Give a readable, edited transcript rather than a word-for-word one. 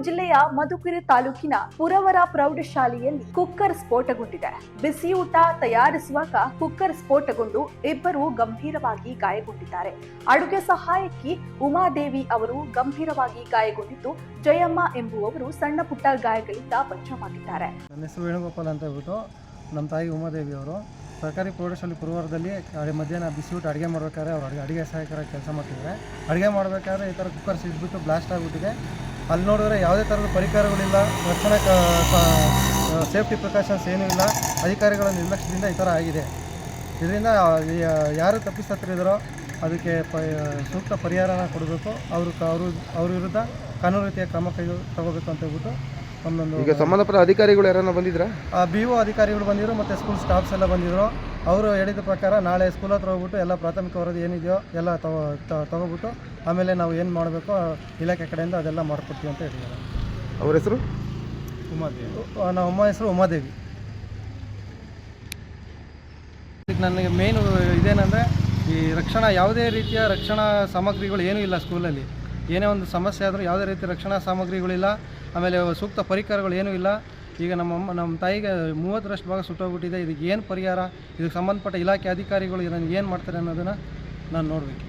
ಜಿಲ್ಲೆಯ ಮಧುಗಿರಿ ತಾಲೂಕಿನ ಪುರವರ ಪ್ರೌಢಶಾಲೆಯಲ್ಲಿ ಕುಕ್ಕರ್ ಸ್ಫೋಟಗೊಂಡಿದೆ. ಬಿಸಿಯೂಟ ತಯಾರಿಸುವಾಗ ಕುಕ್ಕರ್ ಸ್ಫೋಟಗೊಂಡು ಇಬ್ಬರು ಗಂಭೀರವಾಗಿ ಗಾಯಗೊಂಡಿದ್ದಾರೆ. ಅಡುಗೆ ಸಹಾಯಕಿ ಉಮಾದೇವಿ ಅವರು ಗಂಭೀರವಾಗಿ ಗಾಯಗೊಂಡಿದ್ದು, ಜಯಮ್ಮ ಎಂಬುವವರು ಸಣ್ಣ ಪುಟ್ಟ ಗಾಯಗಳಿಂದ ಬಚಾವಾಗಿದ್ದಾರೆ. ನನ್ನ ಹೆಸರು ವೇಣುಗೋಪಾಲ್ ಅಂತ ಹೇಳ್ಬಿಟ್ಟು ನಮ್ಮ ತಾಯಿ ಉಮಾದೇವಿ ಅವರು ಸರ್ಕಾರಿ ಪ್ರೌಢಶಾಲೆ ಪುರವರದಲ್ಲಿ ಮಧ್ಯಾಹ್ನ ಬಿಸಿಯೂಟ ಅಡುಗೆ ಮಾಡಬೇಕಾದ್ರೆ ಅವರು ಅಡುಗೆ ಸಹಾಯಕರಾಗಿ ಕೆಲಸ ಮಾಡ್ತಿದ್ದಾರೆ. ಅಡುಗೆ ಮಾಡಬೇಕಾದ್ರೆ ಈ ಥರ ಕುಕ್ಕರ್ ಸಿಡಿದ್ಬಿಟ್ಟು ಬ್ಲಾಸ್ಟ್ ಆಗಿಬಿಟ್ಟಿದೆ. ಅಲ್ಲಿ ನೋಡಿದ್ರೆ ಯಾವುದೇ ಥರದ ಪರಿಕರಗಳಿಲ್ಲ, ರಕ್ಷಣಾ ಸೇಫ್ಟಿ ಪ್ರಿಕಾಷನ್ಸ್ ಏನೂ ಇಲ್ಲ. ಅಧಿಕಾರಿಗಳ ನಿರ್ಲಕ್ಷ್ಯದಿಂದ ಈ ಥರ ಆಗಿದೆ. ಇದರಿಂದ ಯಾರು ತಪ್ಪಿಸತ್ತಿದ್ದಾರೋ ಅದಕ್ಕೆ ಸೂಕ್ತ ಪರಿಹಾರನ ಕೊಡಬೇಕು. ಅವ್ರ ವಿರುದ್ಧ ಕಾನೂನು ರೀತಿಯ ಕ್ರಮ ತಗೋಬೇಕು ಅಂತ ಹೇಳ್ಬಿಟ್ಟು ಈಗ ಸಂಬಂಧಪಟ್ಟ ಅಧಿಕಾರಿಗಳು ಯಾರನ್ನ ಬಂದಿದ್ರಾ? BO ಅಧಿಕಾರಿಗಳು ಬಂದಿದ್ರು ಮತ್ತು ಸ್ಕೂಲ್ ಸ್ಟಾಫ್ಸ್ ಎಲ್ಲ ಬಂದಿದ್ರು. ಅವರು ಹೇಳಿದ ಪ್ರಕಾರ ನಾಳೆ ಸ್ಕೂಲ್ ಹತ್ರ ಹೋಗ್ಬಿಟ್ಟು ಎಲ್ಲ ಪ್ರಾಥಮಿಕ ವರದಿ ಏನಿದೆಯೋ ಎಲ್ಲ ತಗೋಬಿಟ್ಟು ಆಮೇಲೆ ನಾವು ಏನು ಮಾಡಬೇಕು ಇಲಾಖೆ ಕಡೆಯಿಂದ ಅದೆಲ್ಲ ಮಾಡಿಕೊಡ್ತೀವಿ ಅಂತ ಹೇಳಿದ್ದಾರೆ. ಅವ್ರ ಹೆಸರು ಉಮಾದೇವಿ. ನಮ್ಮ ಹೆಸರು ಉಮಾದೇವಿ. ಈಗ ನನಗೆ ಮೇಯ್ನು ಇದೇನೆಂದರೆ ಈ ಯಾವುದೇ ರೀತಿಯ ರಕ್ಷಣಾ ಸಾಮಗ್ರಿಗಳು ಏನೂ ಇಲ್ಲ ಸ್ಕೂಲಲ್ಲಿ. ಏನೇ ಒಂದು ಸಮಸ್ಯೆ ಆದರೂ ಯಾವುದೇ ರೀತಿ ರಕ್ಷಣಾ ಸಾಮಗ್ರಿಗಳಿಲ್ಲ, ಆಮೇಲೆ ಸೂಕ್ತ ಪರಿಕರಗಳು ಏನೂ ಇಲ್ಲ. ಈಗ ನಮ್ಮ ತಾಯಿಗೆ 30ರಷ್ಟು ಭಾಗ ಸುಟ್ಟೋಗ್ಬಿಟ್ಟಿದೆ. ಇದಕ್ಕೆ ಏನು ಪರಿಹಾರ, ಇದಕ್ಕೆ ಸಂಬಂಧಪಟ್ಟ ಇಲಾಖೆ ಅಧಿಕಾರಿಗಳು ನನಗೆ ಏನು ಮಾಡ್ತಾರೆ ಅನ್ನೋದನ್ನು ನಾನು ನೋಡಬೇಕು.